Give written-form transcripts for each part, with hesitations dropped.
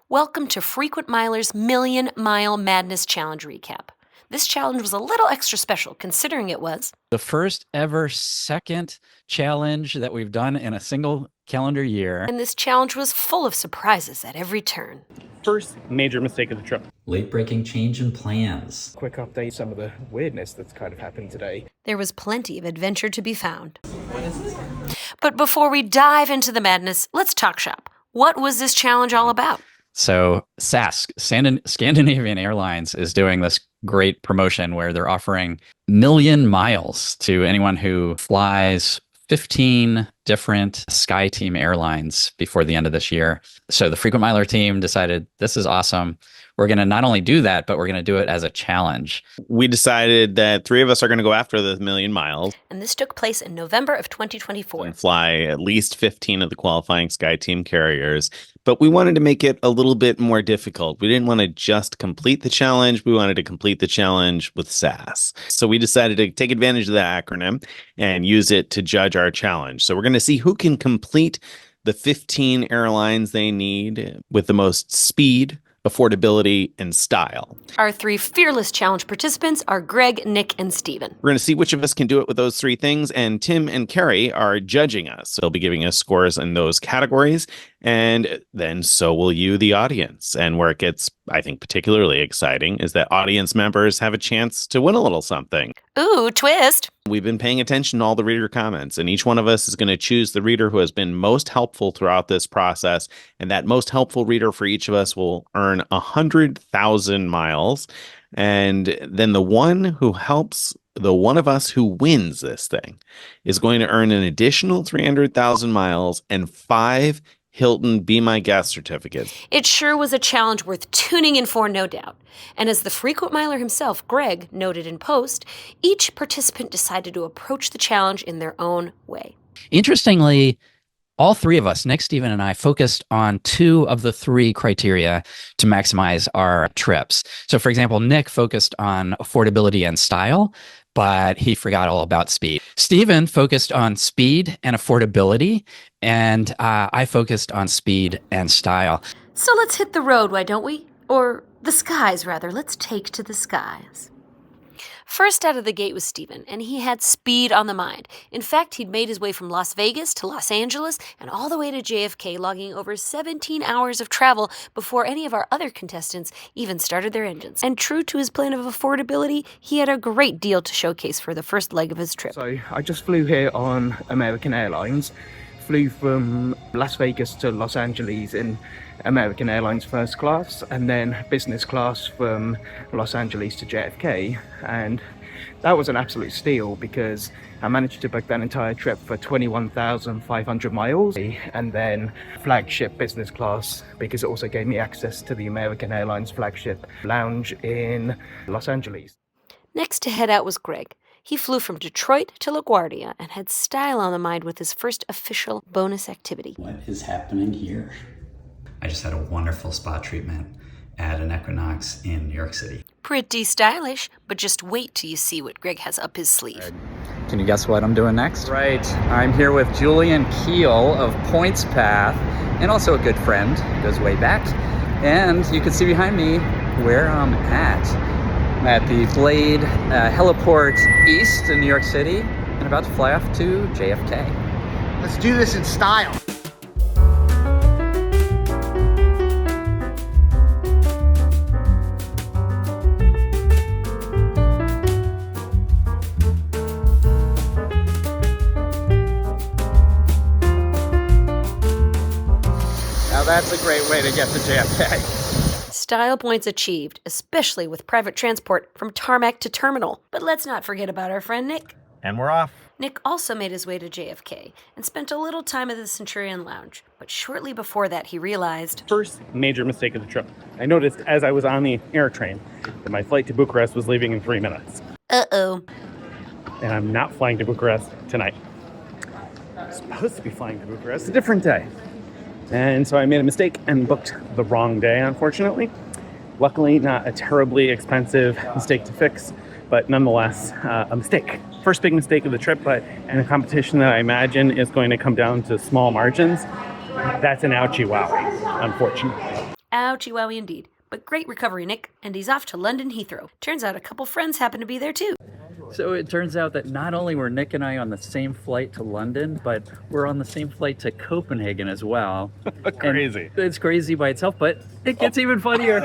Welcome to Frequent Miler's Million Mile Madness Challenge recap. This challenge was a little extra special considering it was the first ever second challenge that we've done in a single calendar year. And this challenge was full of surprises at every turn. First major mistake of the trip. Late-breaking change in plans. Quick update, some of the weirdness that's kind of happened today. There was plenty of adventure to be found. But before we dive into the madness, let's talk shop. What was this challenge all about? So SAS, Scandinavian Airlines, is doing this great promotion where they're offering million miles to anyone who flies 15 different SkyTeam airlines before the end of this year. So the Frequent Miler team decided, this is awesome. We're going to not only do that, but we're going to do it as a challenge. We decided that 3 of us are going to go after the million miles. And this took place in November of 2024. And fly at least 15 of the qualifying SkyTeam carriers. But we wanted to make it a little bit more difficult. We didn't want to just complete the challenge. We wanted to complete the challenge with SAS. So we decided to take advantage of the acronym and use it to judge our challenge. So we're going to see who can complete the 15 airlines they need with the most speed, affordability, and style. Our 3 fearless challenge participants are Greg, Nick, and Stephen. We're going to see which of us can do it with those 3 things, and Tim and Carrie are judging us. They'll be giving us scores in those categories, and then so will you, the audience. And where it gets, I think, particularly exciting is that audience members have a chance to win a little something. Ooh, twist. We've been paying attention to all the reader comments, and each one of us is going to choose the reader who has been most helpful throughout this process. And that most helpful reader for each of us will earn 100,000 miles. And then the one who helps, the one of us who wins this thing, is going to earn an additional 300,000 miles and 5 Hilton Be My Guest certificates. It sure was a challenge worth tuning in for, no doubt. And as the frequent miler himself, Greg, noted in post, each participant decided to approach the challenge in their own way. Interestingly, all 3 of us, Nick, Stephen, and I, focused on 2 of the 3 criteria to maximize our trips. So, for example, Nick focused on affordability and style, but he forgot all about speed. Stephen focused on speed and affordability, and I focused on speed and style. So let's hit the road, why don't we? Or the skies, rather. Let's take to the skies. First out of the gate was Stephen, and he had speed on the mind. In fact, he'd made his way from Las Vegas to Los Angeles and all the way to JFK, logging over 17 hours of travel before any of our other contestants even started their engines. And true to his plan of affordability, he had a great deal to showcase for the first leg of his trip. So I just flew here on American Airlines. Flew from Las Vegas to Los Angeles in American Airlines First Class, and then business class from Los Angeles to JFK. And that was an absolute steal because I managed to book that entire trip for 21,500 miles, and then flagship business class because it also gave me access to the American Airlines flagship lounge in Los Angeles. Next to head out was Greg. He flew from Detroit to LaGuardia and had style on the mind with his first official bonus activity. What is happening here? I just had a wonderful spa treatment at an Equinox in New York City. Pretty stylish, but just wait till you see what Greg has up his sleeve. Can you guess what I'm doing next? Right. I'm here with Julian Keel of Points Path, and also a good friend, goes way back. And you can see behind me where I'm at. I'm at the Blade Heliport East in New York City, and about to fly off to JFK. Let's do this in style. Now that's a great way to get to JFK. Style points achieved, especially with private transport from tarmac to terminal. But let's not forget about our friend Nick. And we're off. Nick also made his way to JFK and spent a little time at the Centurion Lounge. But shortly before that, he realized... First major mistake of the trip. I noticed as I was on the air train that my flight to Bucharest was leaving in 3 minutes. Uh-oh. And I'm not flying to Bucharest tonight. I'm supposed to be flying to Bucharest a different day. And so I made a mistake and booked the wrong day, unfortunately. Luckily, not a terribly expensive mistake to fix, but nonetheless, a mistake. First big mistake of the trip, but in a competition that I imagine is going to come down to small margins. That's an ouchie wow, unfortunately. Ouchie wowie indeed. But great recovery, Nick, and he's off to London Heathrow. Turns out a couple friends happen to be there too. So it turns out that not only were Nick and I on the same flight to London, but we're on the same flight to Copenhagen as well. Crazy. And it's crazy by itself, but it gets even funnier.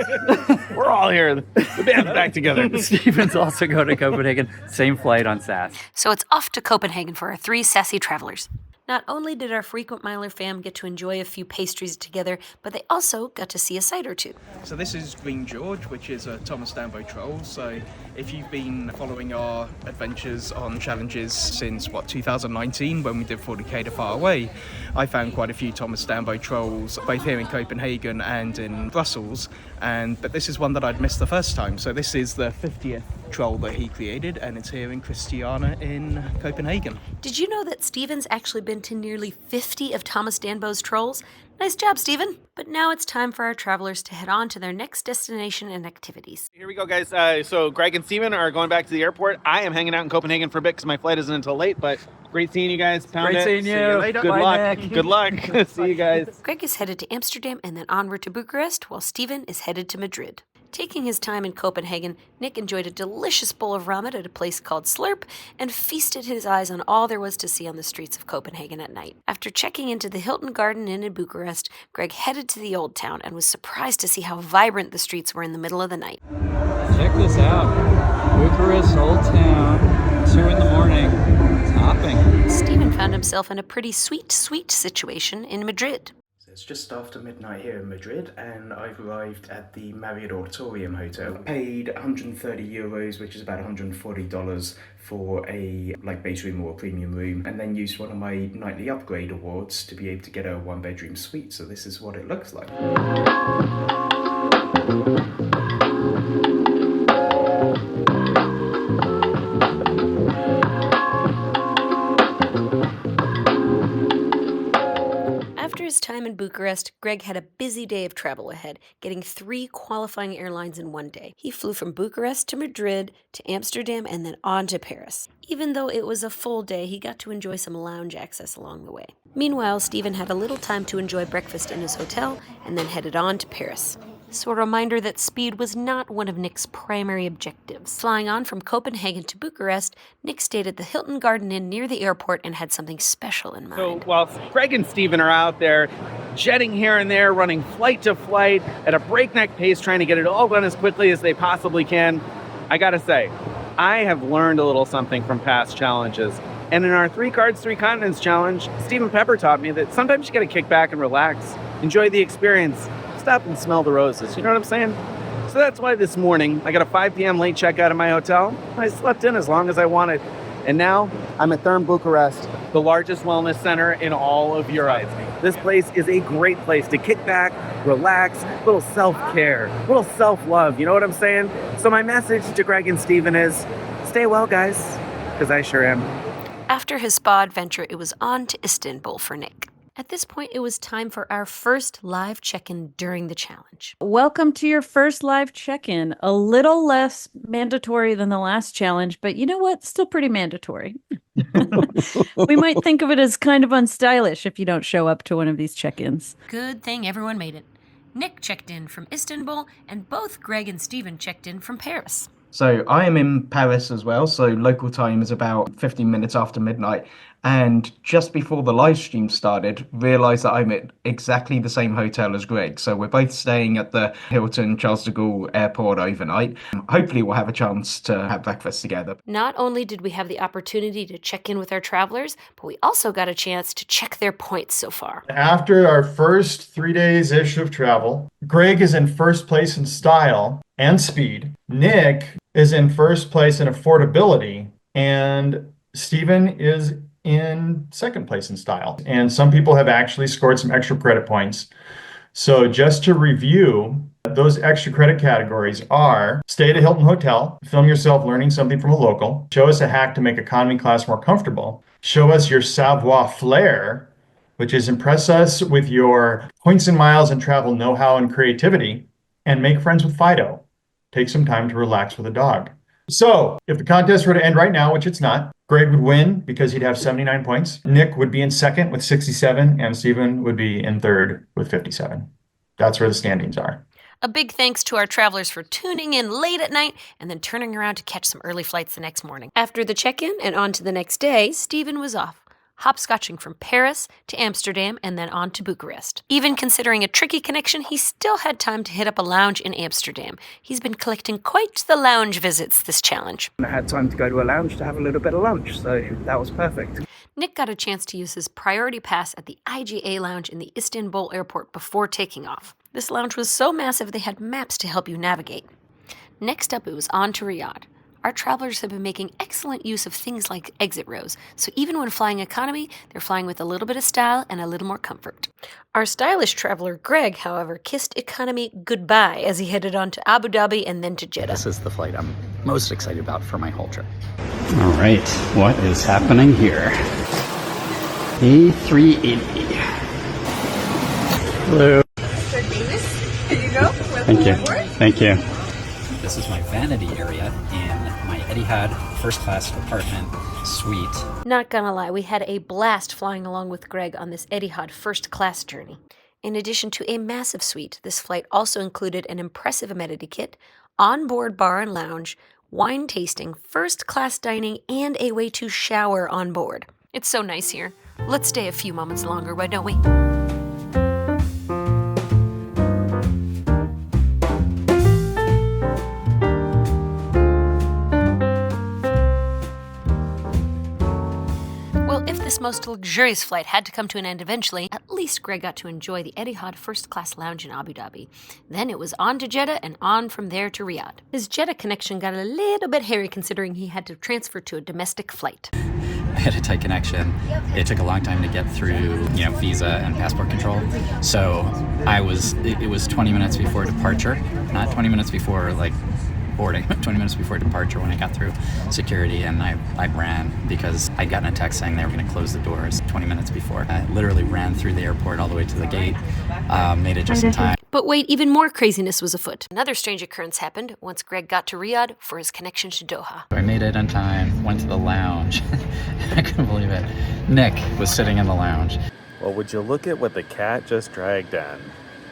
We're all here. The band's back together. Stephen's also going to Copenhagen, same flight on SAS. So it's off to Copenhagen for our 3 sassy travelers. Not only did our frequent miler fam get to enjoy a few pastries together, but they also got to see a sight or two. So this is Green George, which is a Thomas Dambo troll. So if you've been following our adventures on challenges since, 2019, when we did 40k to Far Away, I found quite a few Thomas Dambo trolls, both here in Copenhagen and in Brussels. But this is one that I'd missed the first time. So this is the 50th troll that he created, and it's here in Christiania in Copenhagen. Did you know that Stephen's actually been to nearly 50 of Thomas Dambo's trolls? Nice job, Stephen. But now it's time for our travelers to head on to their next destination and activities. Here we go, guys. So Greg and Steven are going back to the airport. I am hanging out in Copenhagen for a bit because my flight isn't until late, but great seeing you guys. Pound Great it. seeing you. See later. Good Bye, luck. Nick. Good luck. See you guys. Greg is headed to Amsterdam and then onward to Bucharest, while Stephen is headed to Madrid. Taking his time in Copenhagen, Nick enjoyed a delicious bowl of ramen at a place called Slurp and feasted his eyes on all there was to see on the streets of Copenhagen at night. After checking into the Hilton Garden Inn in Bucharest, Greg headed to the Old Town and was surprised to see how vibrant the streets were in the middle of the night. Check this out. Bucharest, Old Town, 2 in the morning. It's hopping. Stephen found himself in a pretty sweet situation in Madrid. It's just after midnight here in Madrid, and I've arrived at the Marriott Auditorium Hotel. Paid €130, which is about $140 for a base room or a premium room, and then used one of my nightly upgrade awards to be able to get a 1-bedroom suite. So this is what it looks like. After his time in Bucharest, Greg had a busy day of travel ahead, getting 3 qualifying airlines in one day. He flew from Bucharest to Madrid, to Amsterdam, and then on to Paris. Even though it was a full day, he got to enjoy some lounge access along the way. Meanwhile, Stephen had a little time to enjoy breakfast in his hotel, and then headed on to Paris. So a reminder that speed was not one of Nick's primary objectives. Flying on from Copenhagen to Bucharest, Nick stayed at the Hilton Garden Inn near the airport and had something special in mind. So while Greg and Steven are out there jetting here and there, running flight to flight at a breakneck pace, trying to get it all done as quickly as they possibly can, I gotta say, I have learned a little something from past challenges. And in our 3 Cards, 3 Continents challenge, Stephen Pepper taught me that sometimes you gotta kick back and relax, enjoy the experience, stop and smell the roses. You know what I'm saying? So that's why this morning I got a 5 p.m. late checkout at my hotel. I slept in as long as I wanted. And now I'm at Therme, Bucharest, the largest wellness center in all of Europe. This place is a great place to kick back, relax, a little self-care, a little self-love. You know what I'm saying? So my message to Greg and Steven is, stay well, guys, because I sure am. After his spa adventure, it was on to Istanbul for Nick. At this point, it was time for our first live check-in during the challenge. Welcome to your first live check-in. A little less mandatory than the last challenge, but you know what? Still pretty mandatory. We might think of it as kind of unstylish if you don't show up to one of these check-ins. Good thing everyone made it. Nick checked in from Istanbul, and both Greg and Stephen checked in from Paris. So I am in Paris as well, so local time is about 15 minutes after midnight. And just before the live stream started, realised that I'm at exactly the same hotel as Greg. So we're both staying at the Hilton Charles de Gaulle Airport overnight. Hopefully we'll have a chance to have breakfast together. Not only did we have the opportunity to check in with our travelers, but we also got a chance to check their points so far. After our first 3 days-ish of travel, Greg is in first place in style and speed. Nick is in first place in affordability, and Stephen is in second place in style. And some people have actually scored some extra credit points. So just to review, those extra credit categories are: stay at a Hilton hotel, film yourself learning something from a local, show us a hack to make economy class more comfortable, show us your savoir flair, which is impress us with your points and miles and travel know-how and creativity, and make friends with Fido. Take some time to relax with a dog. So if the contest were to end right now, which it's not, Greg would win because he'd have 79 points. Nick would be in second with 67, and Stephen would be in third with 57. That's where the standings are. A big thanks to our travelers for tuning in late at night and then turning around to catch some early flights the next morning. After the check-in and on to the next day, Stephen was off, hopscotching from Paris to Amsterdam and then on to Bucharest. Even considering a tricky connection, he still had time to hit up a lounge in Amsterdam. He's been collecting quite the lounge visits this challenge. I had time to go to a lounge to have a little bit of lunch, so that was perfect. Nick got a chance to use his priority pass at the IGA lounge in the Istanbul airport before taking off. This lounge was so massive they had maps to help you navigate. Next up, it was on to Riyadh. Our travelers have been making excellent use of things like exit rows, so even when flying economy, they're flying with a little bit of style and a little more comfort. Our stylish traveler, Greg, however, kissed economy goodbye as he headed on to Abu Dhabi and then to Jeddah. This is the flight I'm most excited about for my whole trip. All right, what is happening here? A380. Hello. Here you go. Thank you. Thank you. This is my vanity area in my Etihad First Class apartment suite. Not gonna lie, we had a blast flying along with Greg on this Etihad First Class journey. In addition to a massive suite, this flight also included an impressive amenity kit, onboard bar and lounge, wine tasting, first-class dining, and a way to shower on board. It's so nice here. Let's stay a few moments longer, why don't we? If this most luxurious flight had to come to an end eventually, at least Greg got to enjoy the Etihad First Class lounge in Abu Dhabi. Then it was on to Jeddah and on from there to Riyadh. His Jeddah connection got a little bit hairy considering he had to transfer to a domestic flight. I had a tight connection. It took a long time to get through, visa and passport control. So it was 20 minutes before departure, not 20 minutes before boarding, 20 minutes before departure when I got through security, and I ran because I'd gotten a text saying they were going to close the doors 20 minutes before. I literally ran through the airport all the way to the gate, made it just in time. But wait, even more craziness was afoot. Another strange occurrence happened once Greg got to Riyadh for his connection to Doha. I made it on time, went to the lounge. I couldn't believe it. Nick was sitting in the lounge. Well, would you look at what the cat just dragged in?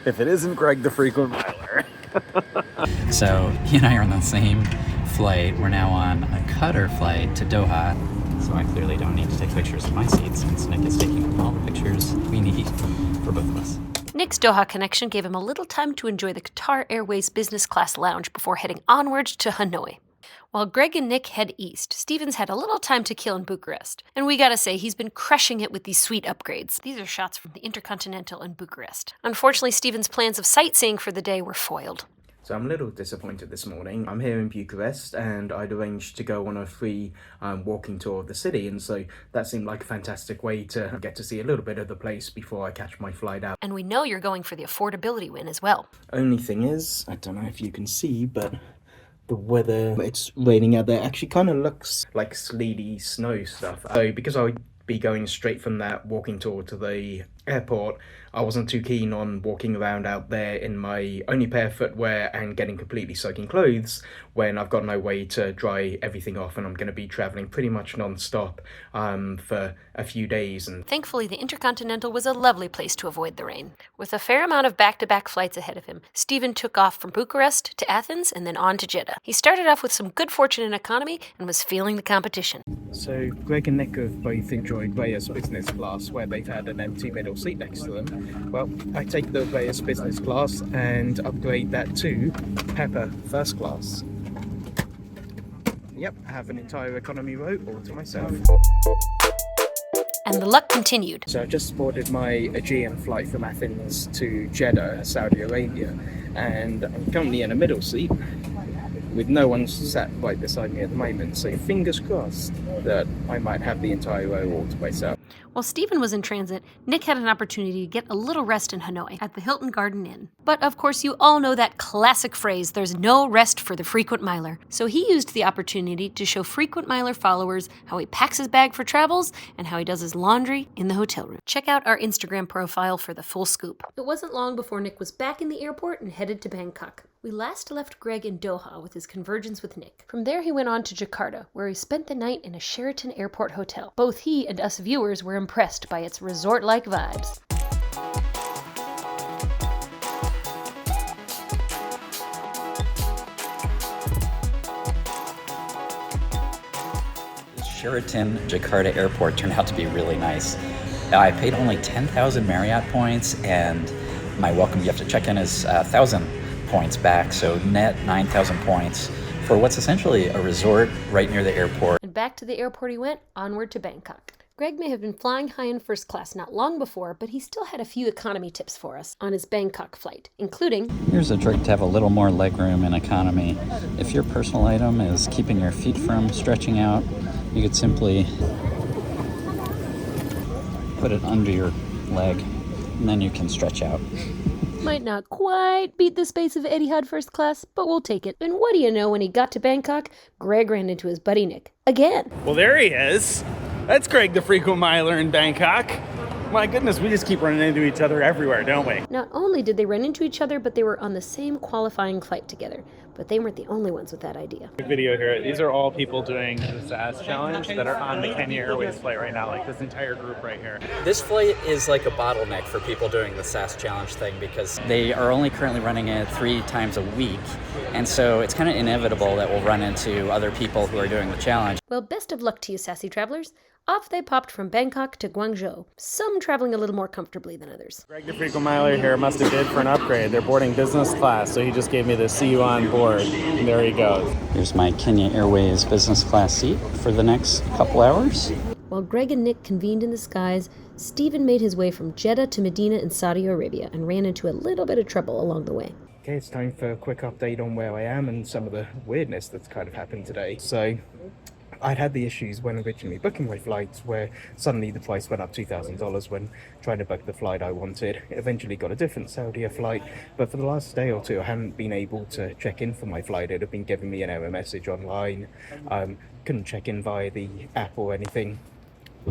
If it isn't Greg the frequent miler. So he and I are on the same flight. We're now on a Qatar flight to Doha. So I clearly don't need to take pictures of my seat since Nick is taking all the pictures we need for both of us. Nick's Doha connection gave him a little time to enjoy the Qatar Airways business class lounge before heading onward to Hanoi. While Greg and Nick head east, Stephen's had a little time to kill in Bucharest. And we gotta say, he's been crushing it with these suite upgrades. These are shots from the InterContinental in Bucharest. Unfortunately, Stephen's plans of sightseeing for the day were foiled. So I'm a little disappointed this morning. I'm here in Bucharest and I'd arranged to go on a free walking tour of the city, and so that seemed like a fantastic way to get to see a little bit of the place before I catch my flight out. And we know you're going for the affordability win as well. Only thing is, I don't know if you can see, but the weather, it's raining out there, actually kind of looks like sleety snow stuff. So because I would be going straight from that walking tour to the airport, I wasn't too keen on walking around out there in my only pair of footwear and getting completely soaking clothes when I've got no way to dry everything off, and I'm going to be traveling pretty much non-stop for a few days. And thankfully, the InterContinental was a lovely place to avoid the rain. With a fair amount of back-to-back flights ahead of him, Stephen took off from Bucharest to Athens and then on to Jeddah. He started off with some good fortune in economy and was feeling the competition. So Greg and Nick have both enjoyed Reyes business class, where they've had an empty middle seat next to them. Well, I take the Reyes business class and upgrade that to Pepper first class. Yep, I have an entire economy row all to myself. And the luck continued. So I just boarded my Aegean flight from Athens to Jeddah, Saudi Arabia, and I'm currently in a middle seat with no one sat right beside me at the moment, so fingers crossed that I might have the entire row all to myself. While Stephen was in transit, Nick had an opportunity to get a little rest in Hanoi at the Hilton Garden Inn. But of course you all know that classic phrase, there's no rest for the frequent miler. So he used the opportunity to show frequent miler followers how he packs his bag for travels and how he does his laundry in the hotel room. Check out our Instagram profile for the full scoop. It wasn't long before Nick was back in the airport and headed to Bangkok. We last left Greg in Doha with his convergence with Nick. From there he went on to Jakarta, where he spent the night in a Sheraton Airport Hotel. Both he and us viewers were impressed by its resort-like vibes. Sheraton Jakarta Airport turned out to be really nice. I paid only 10,000 Marriott points, and my welcome gift to check-in is 1,000 points back, so net 9,000 points for what's essentially a resort right near the airport. And back to the airport he went, onward to Bangkok. Greg may have been flying high in first class not long before, but he still had a few economy tips for us on his Bangkok flight, including... Here's a trick to have a little more legroom in economy. If your personal item is keeping your feet from stretching out, you could simply put it under your leg, and then you can stretch out. Might not quite beat the space of Etihad first class, but we'll take it. And what do you know, when he got to Bangkok, Greg ran into his buddy Nick. Again. Well, there he is. That's Greg, the frequent miler in Bangkok. My goodness, we just keep running into each other everywhere, don't we? Not only did they run into each other, but they were on the same qualifying flight together. But they weren't the only ones with that idea. Video here. These are all people doing the SAS challenge that are on the Kenya Airways flight right now, like this entire group right here. This flight is like a bottleneck for people doing the SAS challenge thing because they are only currently running it 3 times a week. And so it's kind of inevitable that we'll run into other people who are doing the challenge. Well, best of luck to you, sassy travelers. Off they popped from Bangkok to Guangzhou, some traveling a little more comfortably than others. Greg, the frequent miler here, must have bid for an upgrade. They're boarding business class, so he just gave me the see you on board. And there he goes. Here's my Kenya Airways business class seat for the next couple hours. While Greg and Nick convened in the skies, Stephen made his way from Jeddah to Medina in Saudi Arabia and ran into a little bit of trouble along the way. Okay, it's time for a quick update on where I am and some of the weirdness that's kind of happened today. So I'd had the issues when originally booking my flights where suddenly the price went up $2,000 when trying to book the flight I wanted. Eventually got a different Saudi flight, but for the last day or two I hadn't been able to check in for my flight. It had been giving me an error message online. Couldn't check in via the app or anything.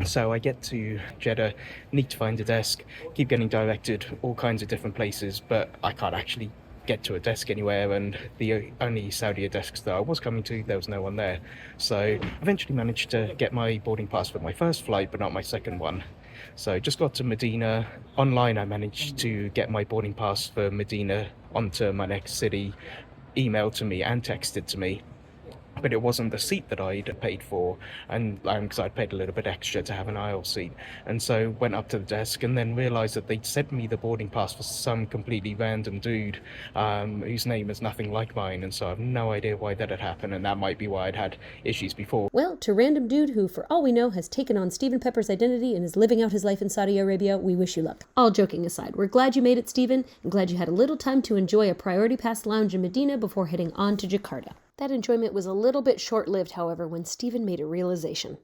So I get to Jeddah, need to find a desk, keep getting directed all kinds of different places, but I can't actually get to a desk anywhere, and the only Saudi desks that I was coming to, there was no one there. So eventually managed to get my boarding pass for my first flight, but not my second one. So just got to Medina. Online I managed to get my boarding pass for Medina onto my next city, emailed to me and texted to me. But it wasn't the seat that I'd paid for, and because I'd paid a little bit extra to have an aisle seat. And so went up to the desk and then realised that they'd sent me the boarding pass for some completely random dude whose name is nothing like mine, and so I have no idea why that had happened, and that might be why I'd had issues before. Well, to random dude who, for all we know, has taken on Stephen Pepper's identity and is living out his life in Saudi Arabia, we wish you luck. All joking aside, we're glad you made it, Stephen, and glad you had a little time to enjoy a priority pass lounge in Medina before heading on to Jakarta. That enjoyment was a little bit short-lived, however, when Stephen made a realization.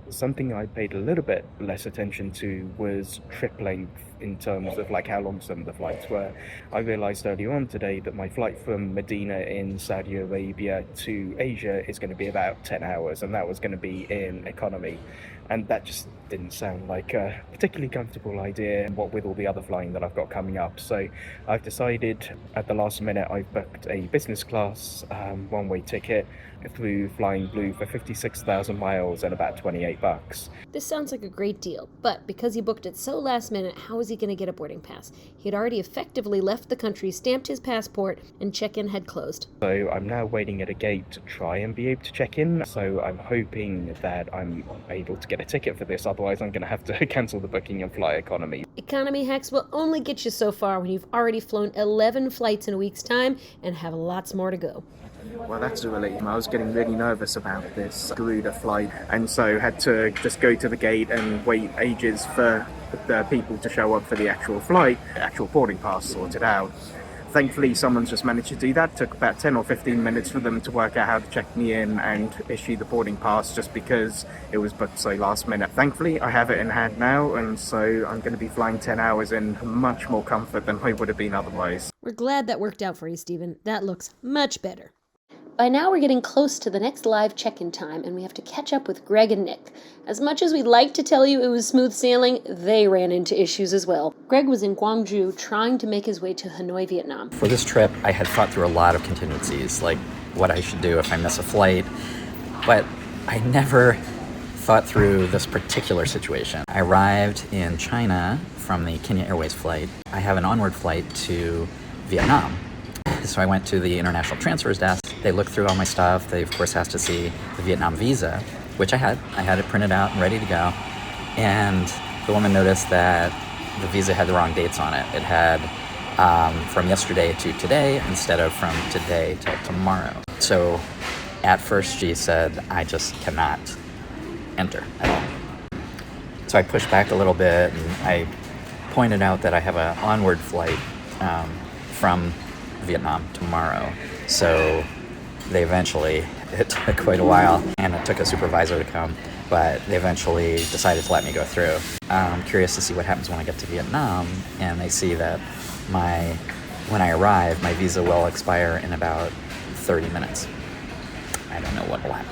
Something I paid a little bit less attention to was trip length in terms of like how long some of the flights were. I realized earlier on today that my flight from Medina in Saudi Arabia to Asia is going to be about 10 hours, and that was going to be in economy. And that just didn't sound like a particularly comfortable idea, what with all the other flying that I've got coming up. So I've decided at the last minute I've booked a business class one-way ticket through Flying Blue for 56,000 miles and about $28. This sounds like a great deal, but because he booked it so last minute, how was he going to get a boarding pass? He had already effectively left the country, stamped his passport, and check-in had closed. So I'm now waiting at a gate to try and be able to check in. So I'm hoping that I'm able to get a ticket for this, otherwise I'm going to have to cancel the booking and fly economy. Economy hacks will only get you so far when you've already flown 11 flights in a week's time and have lots more to go. Well, that's a relief. I was getting really nervous about this Garuda flight, and so had to just go to the gate and wait ages for the people to show up for the actual flight, actual boarding pass sorted out. Thankfully, someone's just managed to do that. It took about 10 or 15 minutes for them to work out how to check me in and issue the boarding pass, just because it was booked so last minute. Thankfully, I have it in hand now, and so I'm going to be flying 10 hours in much more comfort than I would have been otherwise. We're glad that worked out for you, Stephen. That looks much better. By now we're getting close to the next live check-in time, and we have to catch up with Greg and Nick. As much as we'd like to tell you it was smooth sailing, they ran into issues as well. Greg was in Guangzhou trying to make his way to Hanoi, Vietnam. For this trip, I had thought through a lot of contingencies, like what I should do if I miss a flight, but I never thought through this particular situation. I arrived in China from the Kenya Airways flight. I have an onward flight to Vietnam. So I went to the international transfers desk. They looked through all my stuff. They, of course, asked to see the Vietnam visa. which I had. I had it printed out and ready to go. And the woman noticed that the visa had the wrong dates on it. It had from yesterday to today instead of from today till tomorrow. So at first she said, I just cannot enter at all. So I pushed back a little bit and I pointed out that I have an onward flight from Vietnam tomorrow. So they eventually, it took quite a while and it took a supervisor to come, but they eventually decided to let me go through. I'm curious to see what happens when I get to Vietnam and they see that when I arrive, my visa will expire in about 30 minutes. I don't know what will happen.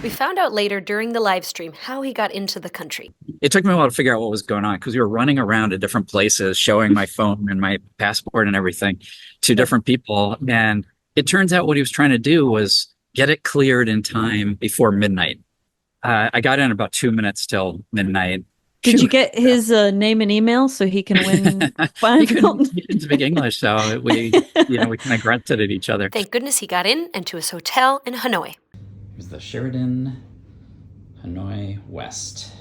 We found out later during the live stream how he got into the country. It took me a while to figure out what was going on because we were running around to different places, showing my phone and my passport and everything to different people. And it turns out what he was trying to do was get it cleared in time before midnight. I got in about 2 minutes till midnight. Did you get his name and email so he can win he couldn't speak English, so we kind of grunted at each other. Thank goodness he got in and to his hotel in Hanoi. Here's the Sheraton Hanoi West.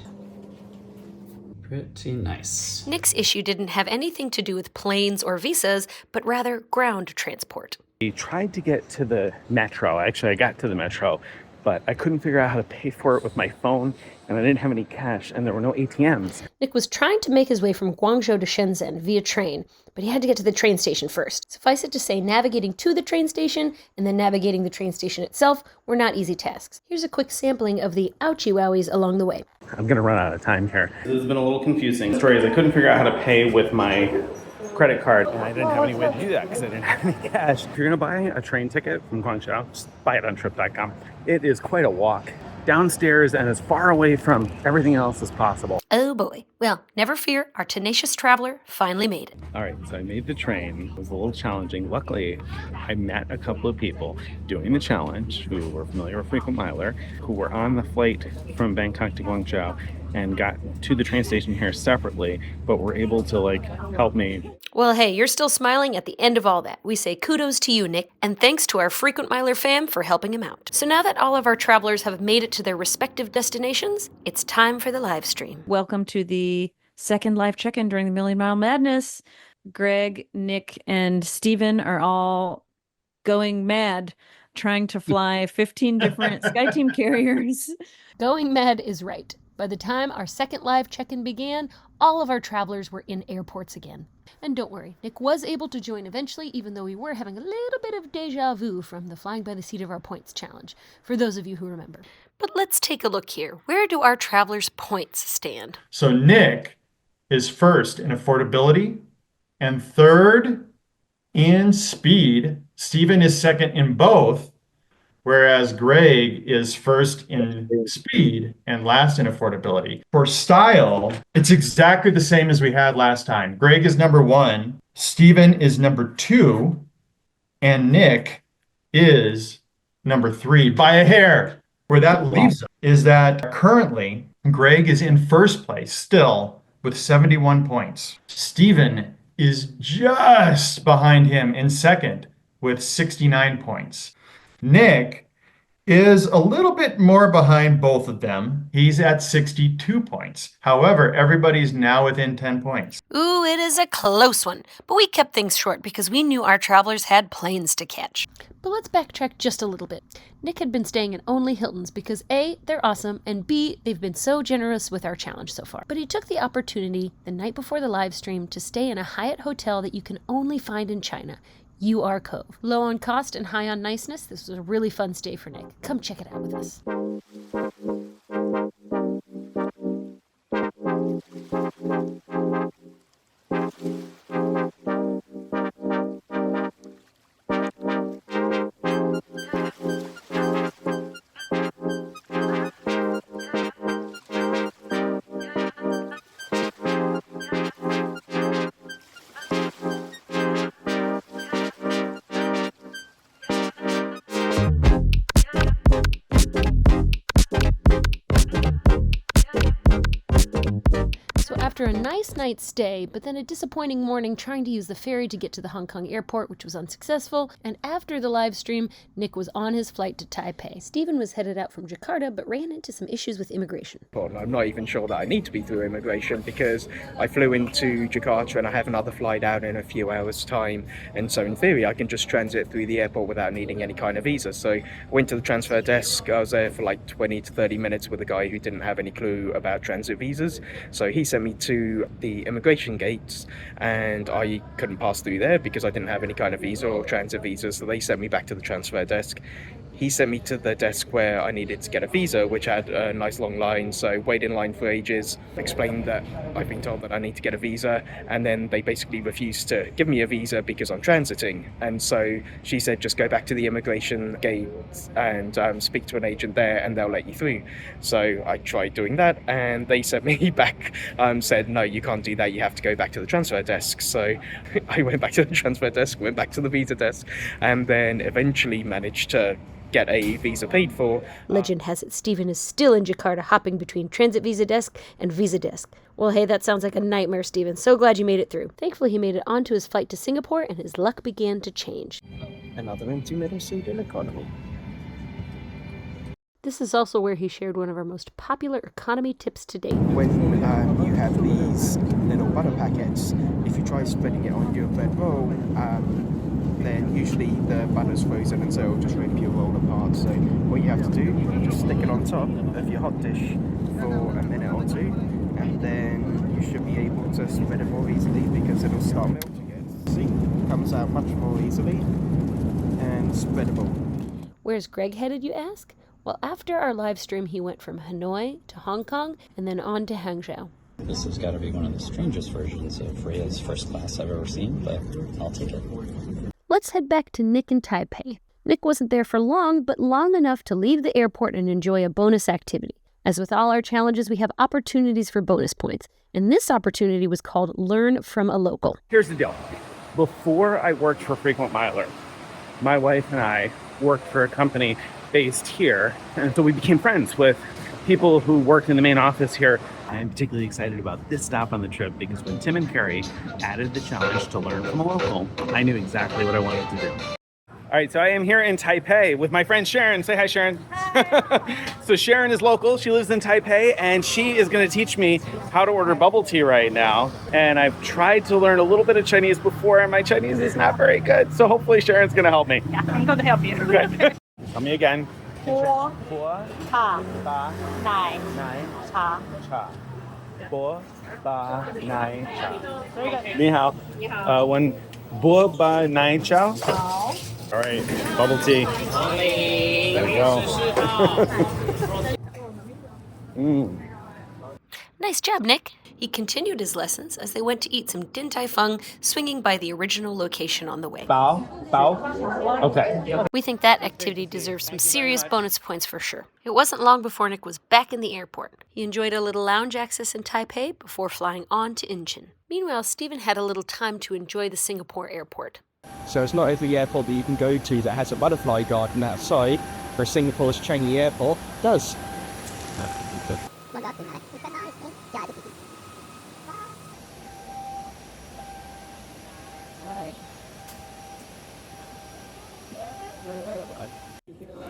Pretty nice. Nick's issue didn't have anything to do with planes or visas, but rather ground transport. We tried to get to the metro. Actually, I got to the metro, but I couldn't figure out how to pay for it with my phone, and I didn't have any cash, and there were no ATMs. Nick was trying to make his way from Guangzhou to Shenzhen via train, but he had to get to the train station first. Suffice it to say, navigating to the train station and then navigating the train station itself were not easy tasks. Here's a quick sampling of the ouchie wowies along the way. I'm gonna run out of time here. This has been a little confusing. The story is I couldn't figure out how to pay with my credit card, and I didn't have any way to do that because I didn't have any cash. If you're gonna buy a train ticket from Guangzhou, just buy it on trip.com. It is quite a walk downstairs and as far away from everything else as possible. Oh boy. Well, never fear, our tenacious traveler finally made it. All right, so I made the train. It was a little challenging. Luckily, I met a couple of people doing the challenge who were familiar with Frequent Miler, who were on the flight from Bangkok to Guangzhou and got to the train station here separately, but were able to help me. Well, hey, you're still smiling at the end of all that. We say kudos to you, Nick, and thanks to our Frequent Miler fam for helping him out. So now that all of our travelers have made it to their respective destinations, it's time for the live stream. Welcome to the second live check-in during the Million Mile Madness. Greg, Nick, and Stephen are all going mad trying to fly 15 different SkyTeam carriers. Going mad is right. By the time our second live check-in began, all of our travelers were in airports again. And don't worry, Nick was able to join eventually, even though we were having a little bit of deja vu from the Flying by the Seat of Our Points challenge, for those of you who remember. But let's take a look here. Where do our travelers' points stand? So Nick is first in affordability and third in speed. Stephen is second in both, whereas Greg is first in speed and last in affordability. For style, it's exactly the same as we had last time. Greg is number 1, Stephen is number 2, and Nick is number 3 by a hair. Where that leaves us is that currently Greg is in first place still with 71 points. Stephen is just behind him in second with 69 points. Nick is a little bit more behind both of them. He's at 62 points. However, everybody's now within 10 points. Ooh, it is a close one. But we kept things short because we knew our travelers had planes to catch. But let's backtrack just a little bit. Nick had been staying in only Hiltons because A, they're awesome, and B, they've been so generous with our challenge so far. But he took the opportunity the night before the live stream to stay in a Hyatt hotel that you can only find in China, UrCove. Low on cost and high on niceness, this was a really fun stay for Nick. Come check it out with us. After a nice night's stay, but then a disappointing morning trying to use the ferry to get to the Hong Kong airport, which was unsuccessful, and after the live stream, Nick was on his flight to Taipei. Stephen was headed out from Jakarta, but ran into some issues with immigration. I'm not even sure that I need to be through immigration because I flew into Jakarta and I have another flight out in a few hours' time. And so in theory, I can just transit through the airport without needing any kind of visa. So I went to the transfer desk. I was there for like 20 to 30 minutes with a guy who didn't have any clue about transit visas. So he sent me to the immigration gates and I couldn't pass through there because I didn't have any kind of visa or transit visa. So they sent me back to the transfer desk. He sent me to the desk where I needed to get a visa, which had a nice long line. So waited in line for ages, explained that I've been told that I need to get a visa. And then they basically refused to give me a visa because I'm transiting. And so she said, just go back to the immigration gate and speak to an agent there and they'll let you through. So I tried doing that and they sent me back, said, no, you can't do that. You have to go back to the transfer desk. So I went back to the transfer desk, went back to the visa desk, and then eventually managed to get a visa paid for. Legend has it Stephen is still in Jakarta hopping between transit visa desk and visa desk. Well, hey, that sounds like a nightmare, Stephen. So glad you made it through. Thankfully, he made it onto his flight to Singapore and his luck began to change. Another empty middle seat in economy. This is also where he shared one of our most popular economy tips to date. When you have these little butter packets, if you try spreading it on your bread roll, then usually the butter's frozen and so it'll just rip your roll apart. So what you have to do, just stick it on top of your hot dish for a minute or two, and then you should be able to spread it more easily because it'll start melting again. See, it comes out much more easily and spreadable. Where's Greg headed, you ask? Well, after our live stream, he went from Hanoi to Hong Kong and then on to Hangzhou. This has got to be one of the strangest versions of Riyadh's First Class I've ever seen, but I'll take it. Let's head back to Nick in Taipei. Nick wasn't there for long, but long enough to leave the airport and enjoy a bonus activity. As with all our challenges, we have opportunities for bonus points, and this opportunity was called Learn from a Local. Here's the deal. Before I worked for Frequent Miler, my wife and I worked for a company based here, and so we became friends with people who worked in the main office here. I'm particularly excited about this stop on the trip because when Tim and Carrie added the challenge to learn from a local, I knew exactly what I wanted to do. All right, so I am here in Taipei with my friend Sharon. Say hi, Sharon. So Sharon is local. She lives in Taipei, and she is going to teach me how to order bubble tea right now. And I've tried to learn a little bit of Chinese before, and my Chinese is not very good. So hopefully Sharon's going to help me. Yeah, I'm going to help you. Good. Tell me again. 波茶奶茶 波巴奶茶 Very good. 你好 one 波巴奶茶 All right, bubble tea. There we go. Nice job, Nick. He continued his lessons as they went to eat some Din Tai Fung, swinging by the original location on the way. Bao? Okay. We think that activity deserves some serious bonus points for sure. It wasn't long before Nick was back in the airport. He enjoyed a little lounge access in Taipei before flying on to Incheon. Meanwhile, Stephen had a little time to enjoy the Singapore airport. So it's not every airport that you can go to that has a butterfly garden outside, where Singapore's Changi Airport does.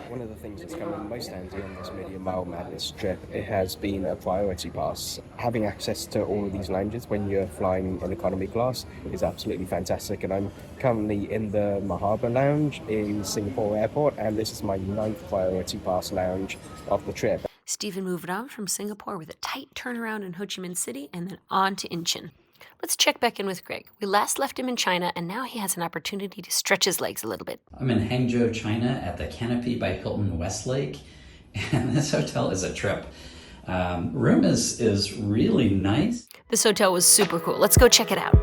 One of the things that's come in most handy on this Million Mile Madness trip, it has been a priority pass. Having access to all of these lounges when you're flying in economy class is absolutely fantastic, and I'm currently in the Mahaba Lounge in Singapore Airport, and this is my 9th priority pass lounge of the trip. Stephen moved on from Singapore with a tight turnaround in Ho Chi Minh City and then on to Incheon. Let's check back in with Greg. We last left him in China, and now he has an opportunity to stretch his legs a little bit. I'm in Hangzhou, China at the Canopy by Hilton West Lake, and this hotel is a trip. Room is really nice. This hotel was super cool. Let's go check it out.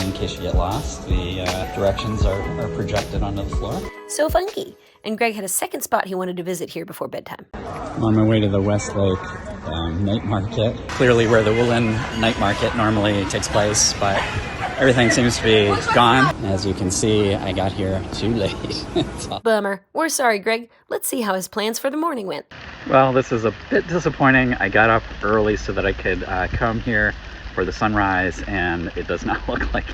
In case you get lost, the directions are projected onto the floor. So funky. And Greg had a second spot he wanted to visit here before bedtime. I'm on my way to the West Lake night market. Clearly where the Woolen night market normally takes place, but everything seems to be gone. As you can see, I got here too late. Bummer. We're sorry, Greg. Let's see how his plans for the morning went. Well, this is a bit disappointing. I got up early so that I could come here for the sunrise, and it does not look like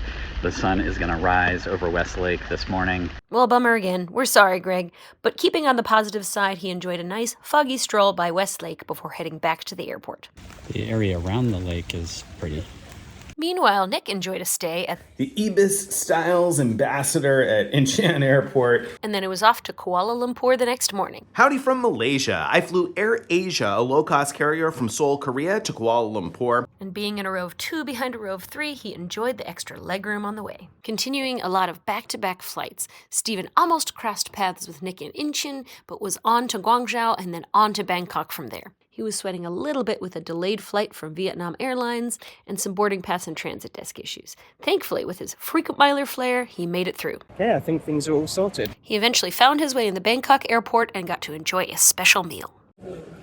the sun is going to rise over West Lake this morning. Well, bummer again. We're sorry, Greg. But keeping on the positive side, he enjoyed a nice, foggy stroll by West Lake before heading back to the airport. The area around the lake is pretty. Meanwhile, Nick enjoyed a stay at the Ibis Styles Ambassador at Xi'An Airport. And then it was off to Kuala Lumpur the next morning. Howdy from Malaysia. I flew Air Asia, a low-cost carrier from Seoul, Korea to Kuala Lumpur. And being in a row of 2 behind a row of 3, he enjoyed the extra legroom on the way. Continuing a lot of back-to-back flights, Stephen almost crossed paths with Nick in Incheon, but was on to Guangzhou and then on to Bangkok from there. He was sweating a little bit with a delayed flight from Vietnam Airlines and some boarding pass and transit desk issues. Thankfully, with his frequent miler flair, he made it through. Yeah, I think things are all sorted. He eventually found his way in the Bangkok airport and got to enjoy a special meal.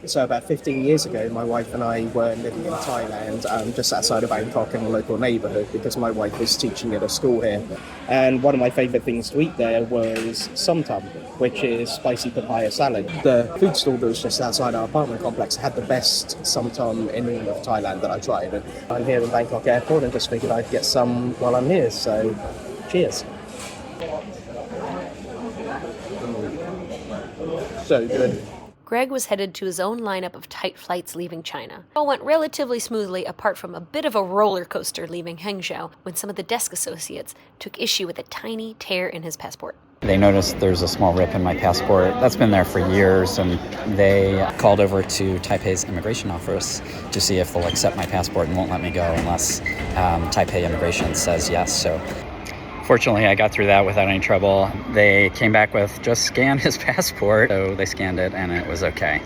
So about 15 years ago, my wife and I were living in Thailand, just outside of Bangkok in a local neighbourhood, because my wife was teaching at a school here. And one of my favourite things to eat there was Som Tom, which is spicy papaya salad. The food stall that was just outside our apartment complex had the best Som Tom in all of Thailand that I tried. And I'm here in Bangkok Airport and just figured I'd get some while I'm here, so cheers. So good. Greg was headed to his own lineup of tight flights leaving China. All went relatively smoothly, apart from a bit of a roller coaster leaving Hangzhou when some of the desk associates took issue with a tiny tear in his passport. They noticed there's a small rip in my passport. That's been there for years, and they called over to Taipei's immigration office to see if they'll accept my passport and won't let me go unless Taipei immigration says yes. So fortunately, I got through that without any trouble. They came back with just scan his passport, so they scanned it and it was okay.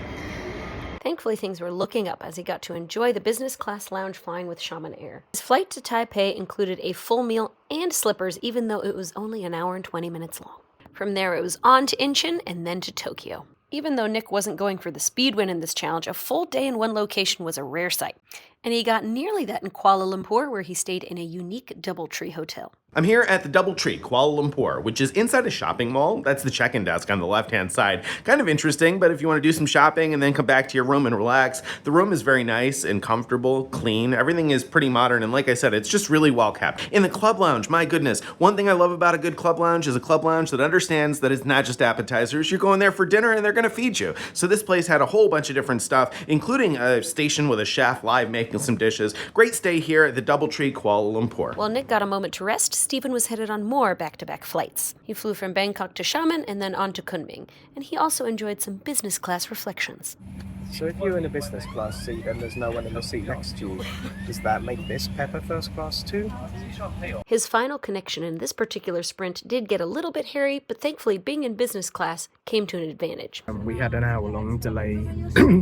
Thankfully, things were looking up as he got to enjoy the business class lounge flying with Xi'An Air. His flight to Taipei included a full meal and slippers, even though it was only an hour and 20 minutes long. From there, it was on to Incheon and then to Tokyo. Even though Nick wasn't going for the speed win in this challenge, a full day in one location was a rare sight. And he got nearly that in Kuala Lumpur, where he stayed in a unique DoubleTree hotel. I'm here at the DoubleTree Koala Lumpur, which is inside a shopping mall. That's the check-in desk on the left-hand side. Kind of interesting, but if you want to do some shopping and then come back to your room and relax, the room is very nice and comfortable, clean. Everything is pretty modern, and like I said, it's just really well kept. In the club lounge, my goodness, one thing I love about a good club lounge is a club lounge that understands that it's not just appetizers. You're going there for dinner and they're going to feed you. So this place had a whole bunch of different stuff, including a station with a chef live making some dishes. Great stay here at the DoubleTree Kuala Lumpur. While Nick got a moment to rest, Stephen was headed on more back-to-back flights. He flew from Bangkok to Xiamen and then on to Kunming, and he also enjoyed some business class reflections. So if you're in a business class seat and there's no one in the seat next to you, does that make this Pepper first class too? His final connection in this particular sprint did get a little bit hairy, but thankfully being in business class came to an advantage. We had an hour-long delay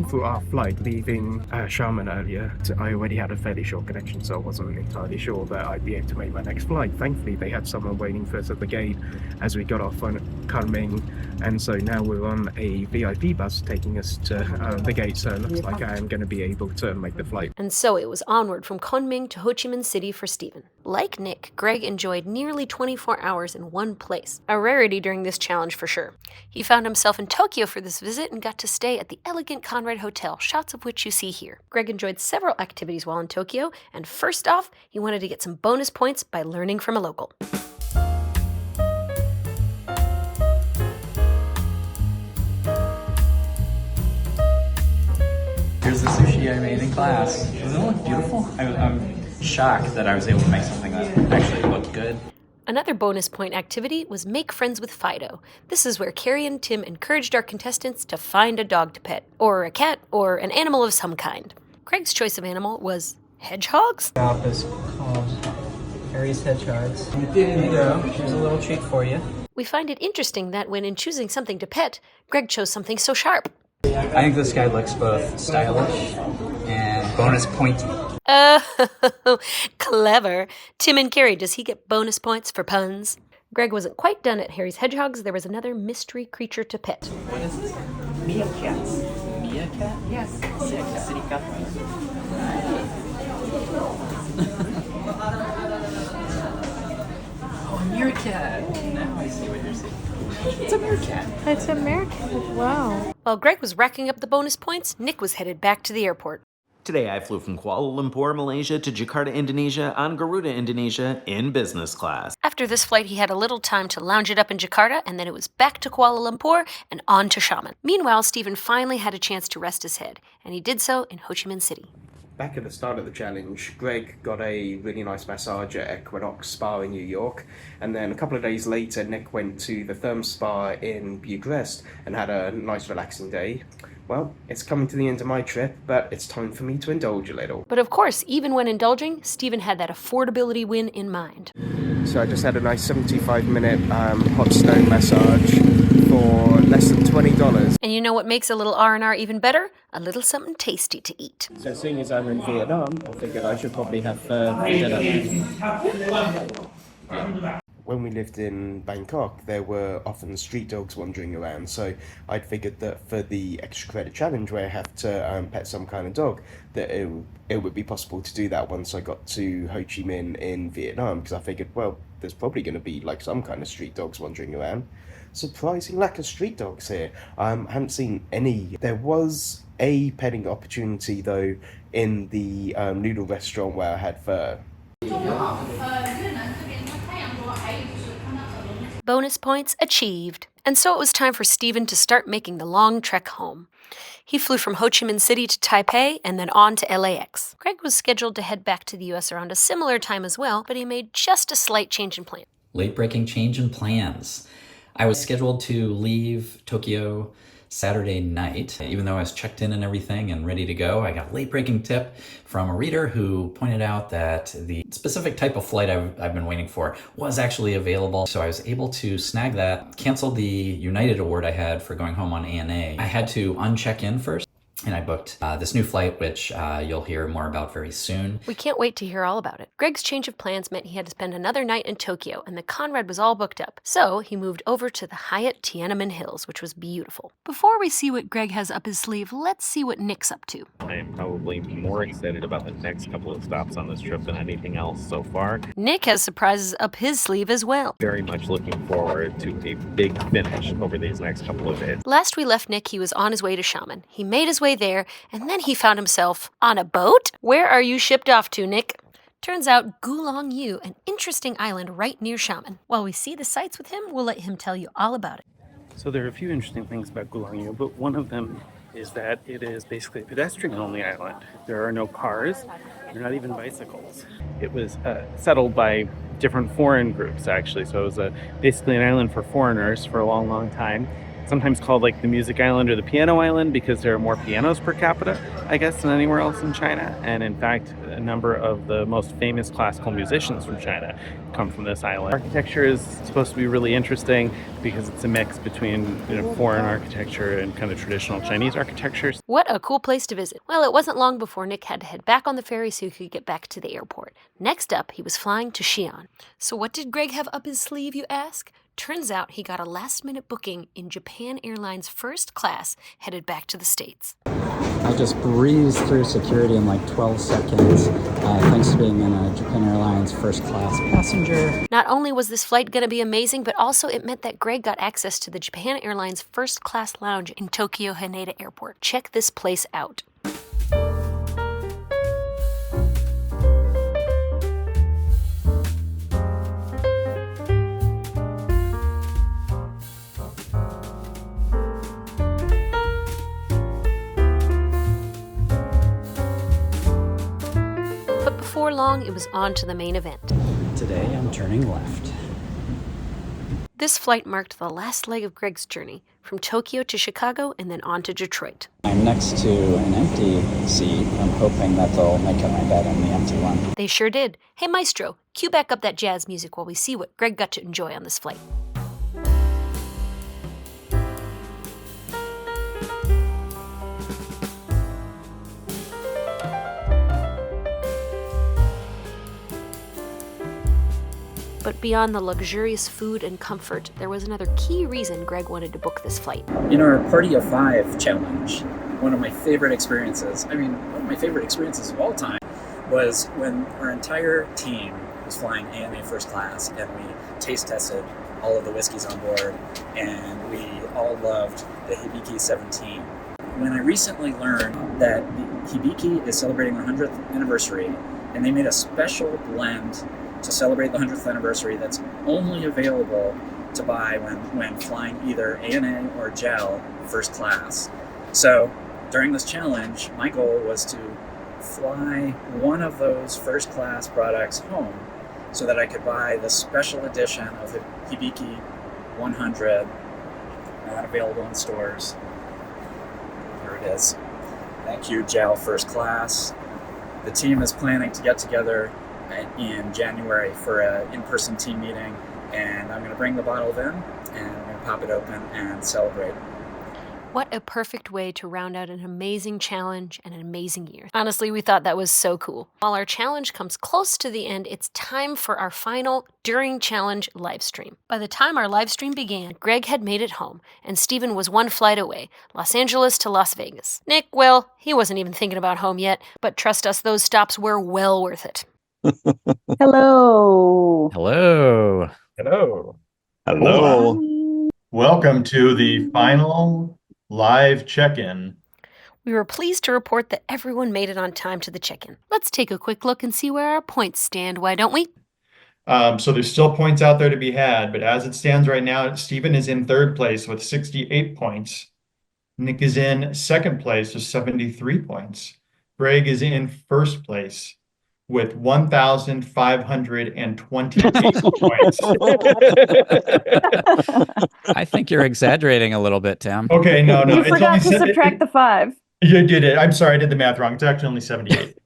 for our flight leaving Xiamen earlier. I already had a fairly short connection, so I wasn't entirely sure that I'd be able to make my next flight. Thankfully, they had someone waiting for us at the gate as we got off on Kunming, and so now we're on a VIP bus taking us to the gate, so it looks like I am going to be able to make the flight. And so it was onward from Kunming to Ho Chi Minh City for Stephen. Like Nick, Greg enjoyed nearly 24 hours in one place, a rarity during this challenge for sure. He found himself in Tokyo for this visit and got to stay at the elegant Conrad Hotel, shots of which you see here. Greg enjoyed several activities while in Tokyo, and first off, he wanted to get some bonus points by learning from a local. Here's the sushi I made in class. Doesn't it look beautiful? I'm shocked that I was able to make something that actually looked good. Another bonus point activity was Make Friends with Fido. This is where Carrie and Tim encouraged our contestants to find a dog to pet, or a cat, or an animal of some kind. Craig's choice of animal was hedgehogs? Shop is called Harry's Hedgehogs. There you go. Here's a little treat for you. We find it interesting that when in choosing something to pet, Greg chose something so sharp. I think this guy looks both stylish and bonus pointy. Oh, clever. Tim and Carrie, does he get bonus points for puns? Greg wasn't quite done at Harry's Hedgehogs. There was another mystery creature to pet. What is this? Meerkats. meerkat? Yes. Serikat. Oh, a meerkat. Now I see what you're saying. It's a meerkat. It's a meerkat. Wow. While Greg was racking up the bonus points, Nick was headed back to the airport. Today I flew from Kuala Lumpur, Malaysia to Jakarta, Indonesia on Garuda Indonesia in business class. After this flight, he had a little time to lounge it up in Jakarta, and then it was back to Kuala Lumpur and on to Xi'An. Meanwhile, Stephen finally had a chance to rest his head, and he did so in Ho Chi Minh City. Back at the start of the challenge, Greg got a really nice massage at Equinox Spa in New York, and then a couple of days later, Nick went to the Therme Spa in Bucharest and had a nice relaxing day. Well, it's coming to the end of my trip, but it's time for me to indulge a little. But of course, even when indulging, Stephen had that affordability win in mind. So I just had a nice 75-minute hot stone massage for less than $20. And you know what makes a little R&R even better? A little something tasty to eat. So seeing as I'm in Vietnam, I figured I should probably have Jeddah. When we lived in Bangkok, there were often street dogs wandering around, so I'd figured that for the extra credit challenge where I have to pet some kind of dog, that it would be possible to do that once I got to Ho Chi Minh in Vietnam, because I figured, well, there's probably going to be like some kind of street dogs wandering around. Surprising lack of street dogs here. I haven't seen any. There was a petting opportunity though in the noodle restaurant where I had pho. Bonus points achieved. And so it was time for Stephen to start making the long trek home. He flew from Ho Chi Minh City to Taipei and then on to LAX. Greg was scheduled to head back to the US around a similar time as well, but he made just a slight change in plan. Late-breaking change in plans. I was scheduled to leave Tokyo Saturday night. Even though I was checked in and everything and ready to go, I got a late-breaking tip from a reader who pointed out that the specific type of flight I've been waiting for was actually available. So I was able to snag that, canceled the United award I had for going home on ANA. I had to uncheck in first, and I booked this new flight, which you'll hear more about very soon. We can't wait to hear all about it. Greg's change of plans meant he had to spend another night in Tokyo, and the Conrad was all booked up. So he moved over to the Hyatt Tiananmen Hills, which was beautiful. Before we see what Greg has up his sleeve, let's see what Nick's up to. I am probably more excited about the next couple of stops on this trip than anything else so far. Nick has surprises up his sleeve as well. Very much looking forward to a big finish over these next couple of days. Last we left Nick, he was on his way to Xi'An. He made his way there, and then he found himself on a boat? Where are you shipped off to, Nick? Turns out Gulong Yu, an interesting island right near Xi'An. While we see the sights with him, we'll let him tell you all about it. So there are a few interesting things about Gulong Yu, but one of them is that it is basically a pedestrian-only island. There are no cars, there are not even bicycles. It was settled by different foreign groups, actually. So it was basically an island for foreigners for a long, long time. Sometimes called like the music island or the piano island because there are more pianos per capita, I guess, than anywhere else in China. And in fact, a number of the most famous classical musicians from China come from this island. Architecture is supposed to be really interesting because it's a mix between foreign architecture and kind of traditional Chinese architecture. What a cool place to visit. Well, it wasn't long before Nick had to head back on the ferry so he could get back to the airport. Next up, he was flying to Xi'An. So what did Greg have up his sleeve, you ask? Turns out he got a last-minute booking in Japan Airlines First Class, headed back to the States. I just breezed through security in like 12 seconds, thanks to being in a Japan Airlines First Class passenger. Not only was this flight going to be amazing, but also it meant that Greg got access to the Japan Airlines First Class lounge in Tokyo Haneda Airport. Check this place out. Before long, it was on to the main event. Today I'm turning left. This flight marked the last leg of Greg's journey, from Tokyo to Chicago and then on to Detroit. I'm next to an empty seat. I'm hoping that they'll make up my bed on the empty one. They sure did. Hey Maestro, cue back up that jazz music while we see what Greg got to enjoy on this flight. But beyond the luxurious food and comfort, there was another key reason Greg wanted to book this flight. In our Party of 5 challenge, one of my favorite experiences, one of my favorite experiences of all time, was when our entire team was flying ANA First Class, and we taste tested all of the whiskeys on board, and we all loved the Hibiki 17. When I recently learned that the Hibiki is celebrating their 100th anniversary, and they made a special blend to celebrate the 100th anniversary that's only available to buy when flying either ANA or JAL First Class. So during this challenge, my goal was to fly one of those First Class products home so that I could buy the special edition of the Hibiki 100, not available in stores. Here it is. Thank you, JAL First Class. The team is planning to get together in January for an in-person team meeting, and I'm going to bring the bottle in, and I'm going to pop it open and celebrate. What a perfect way to round out an amazing challenge and an amazing year. Honestly, we thought that was so cool. While our challenge comes close to the end, it's time for our final During Challenge live stream. By the time our live stream began, Greg had made it home, and Stephen was one flight away, Los Angeles to Las Vegas. Nick, well, he wasn't even thinking about home yet, but trust us, those stops were well worth it. Hello. Hello. Hello. Hello. Welcome to the final live check-in. We were pleased to report that everyone made it on time to the check-in. Let's take a quick look and see where our points stand, why don't we? So there's still points out there to be had, but as it stands right now, Stephen is in third place with 68 points. Nick is in second place with 73 points. Greg is in first place with 1,528 points. I think you're exaggerating a little bit, Tim. Okay, no. You forgot to subtract the 5. You did it. I'm sorry, I did the math wrong. It's actually only 78.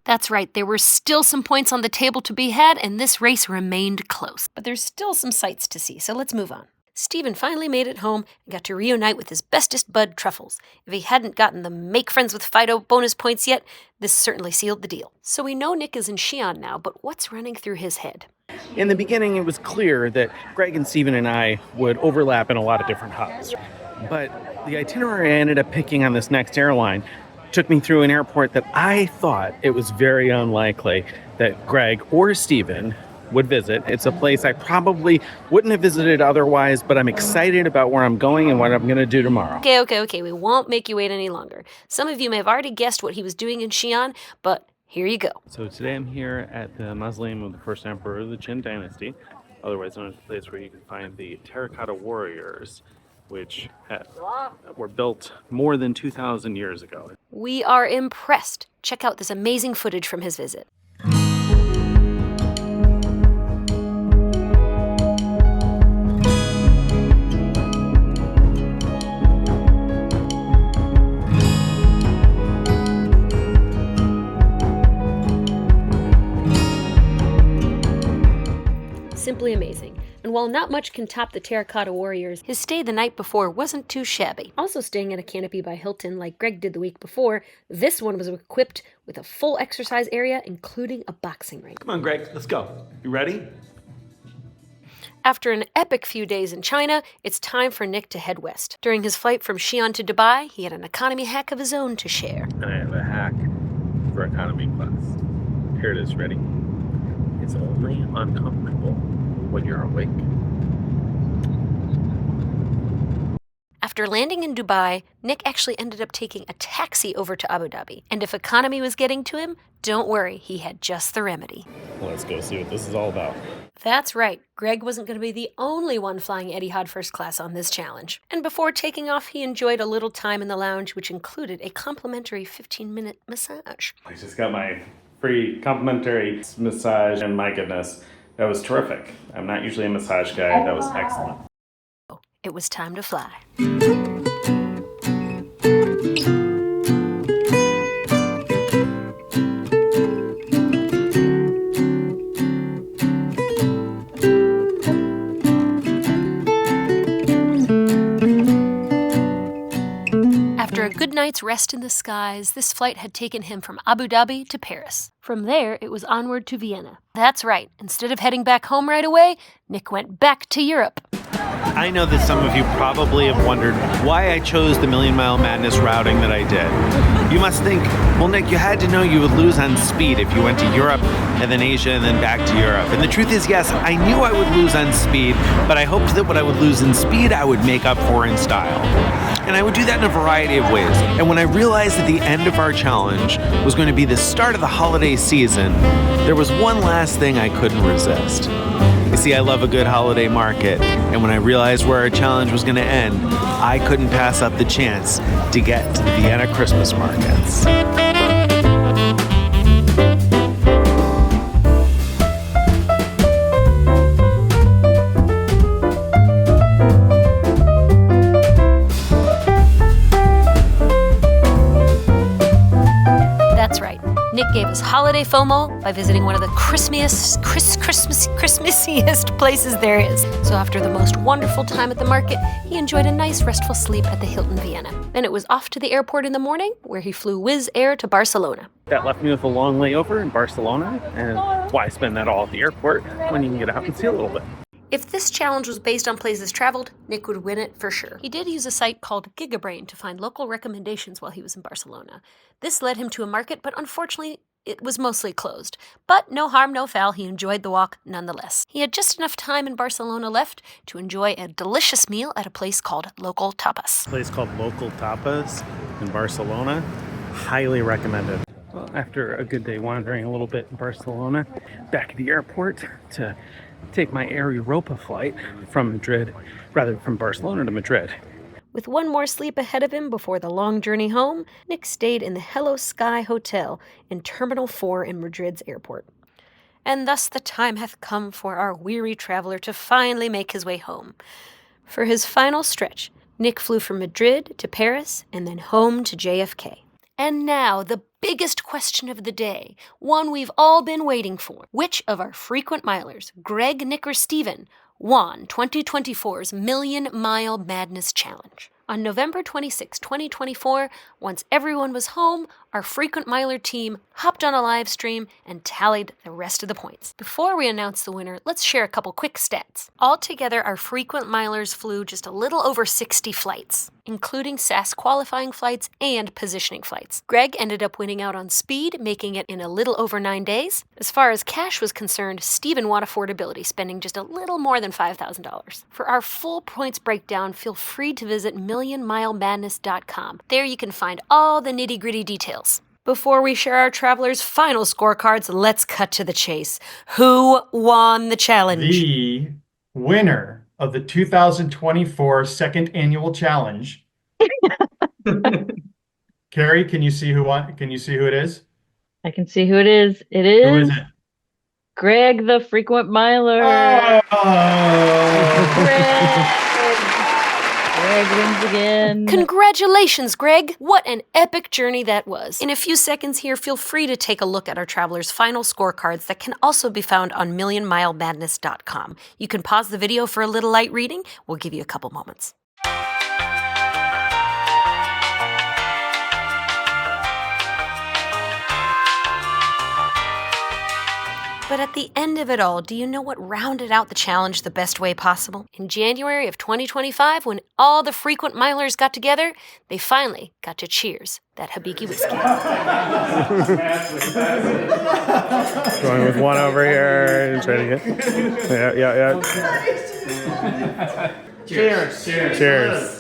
That's right, there were still some points on the table to be had, and this race remained close. But there's still some sights to see, so let's move on. Stephen finally made it home and got to reunite with his bestest bud, Truffles. If he hadn't gotten the Make Friends with Fido bonus points yet, this certainly sealed the deal. So we know Nick is in Xi'An now, but what's running through his head? In the beginning, it was clear that Greg and Stephen and I would overlap in a lot of different hubs. But the itinerary I ended up picking on this next airline took me through an airport that I thought it was very unlikely that Greg or Stephen would visit. It's a place I probably wouldn't have visited otherwise, but I'm excited about where I'm going and what I'm going to do tomorrow. Okay, we won't make you wait any longer. Some of you may have already guessed what he was doing in Xi'An, but here you go. So today I'm here at the mausoleum of the first emperor of the Qin dynasty, otherwise known as the place where you can find the terracotta warriors, which were built more than 2,000 years ago. We are impressed. Check out this amazing footage from his visit. Simply amazing. And while not much can top the Terracotta Warriors, his stay the night before wasn't too shabby. Also staying in a canopy by Hilton like Greg did the week before, this one was equipped with a full exercise area, including a boxing ring. Come on, Greg, let's go. You ready? After an epic few days in China, it's time for Nick to head west. During his flight from Xi'An to Dubai, he had an economy hack of his own to share. And I have a hack for economy class. Here it is, ready? It's only uncomfortable when you're awake. After landing in Dubai, Nick actually ended up taking a taxi over to Abu Dhabi. And if economy was getting to him, don't worry, he had just the remedy. Let's go see what this is all about. That's right, Greg wasn't going to be the only one flying Etihad First Class on this challenge. And before taking off, he enjoyed a little time in the lounge, which included a complimentary 15-minute massage. I just got my free complimentary massage, and my goodness, that was terrific. I'm not usually a massage guy. That was excellent. It was time to fly. After a good night's rest in the skies, this flight had taken him from Abu Dhabi to Paris. From there, it was onward to Vienna. That's right, instead of heading back home right away, Nick went back to Europe. I know that some of you probably have wondered why I chose the Million Mile Madness routing that I did. You must think, well, Nick, you had to know you would lose on speed if you went to Europe and then Asia and then back to Europe. And the truth is, yes, I knew I would lose on speed, but I hoped that what I would lose in speed, I would make up for in style. And I would do that in a variety of ways. And when I realized that the end of our challenge was going to be the start of the holiday season, there was one last thing I couldn't resist. You see, I love a good holiday market, and when I realized where our challenge was going to end, I couldn't pass up the chance to get to the Vienna Christmas Markets. That's right. Nick gave us holiday FOMO by visiting one of the Christmassiest places there is. So after the most wonderful time at the market, he enjoyed a nice restful sleep at the Hilton Vienna. Then it was off to the airport in the morning, where he flew Wizz Air to Barcelona. That left me with a long layover in Barcelona, and why spend that all at the airport when you can get out and see a little bit? If this challenge was based on places traveled, Nick would win it for sure. He did use a site called Gigabrain to find local recommendations while he was in Barcelona. This led him to a market, but unfortunately, it was mostly closed. But no harm, no foul, he enjoyed the walk nonetheless. He had just enough time in Barcelona left to enjoy a delicious meal at a place called Local Tapas. A place called Local Tapas in Barcelona. Highly recommended. Well, after a good day wandering a little bit in Barcelona, back at the airport to take my Air Europa flight from Barcelona to Madrid. With one more sleep ahead of him before the long journey home, Nick stayed in the Hello Sky Hotel in Terminal 4 in Madrid's airport. And thus the time hath come for our weary traveler to finally make his way home. For his final stretch, Nick flew from Madrid to Paris and then home to JFK. And now, the biggest question of the day, one we've all been waiting for. Which of our frequent milers, Greg, Nick, or Stephen, won 2024's Million Mile Madness Challenge? On November 26, 2024, once everyone was home, our frequent miler team hopped on a live stream and tallied the rest of the points. Before we announce the winner, let's share a couple quick stats. Altogether, our frequent milers flew just a little over 60 flights, including SAS qualifying flights and positioning flights. Greg ended up winning out on speed, making it in a little over 9 days. As far as cash was concerned, Stephen won affordability, spending just a little more than $5,000. For our full points breakdown, feel free to visit millionmilemadness.com. There you can find all the nitty-gritty details. Before we share our travelers' final scorecards, let's cut to the chase. Who won the challenge? The winner of the 2024 second annual challenge. Carrie, can you see who won? Can you see who it is? I can see who it is. It is, Who is it? Greg, the frequent miler. Greg wins again. Congratulations, Greg! What an epic journey that was. In a few seconds here, feel free to take a look at our travelers' final scorecards that can also be found on millionmilemadness.com. You can pause the video for a little light reading. We'll give you a couple moments. But at the end of it all, do you know what rounded out the challenge the best way possible? In January of 2025, when all the frequent milers got together, they finally got to cheers that Habiki whiskey. Going with one over here and trying to get. Yeah. Cheers. Cheers.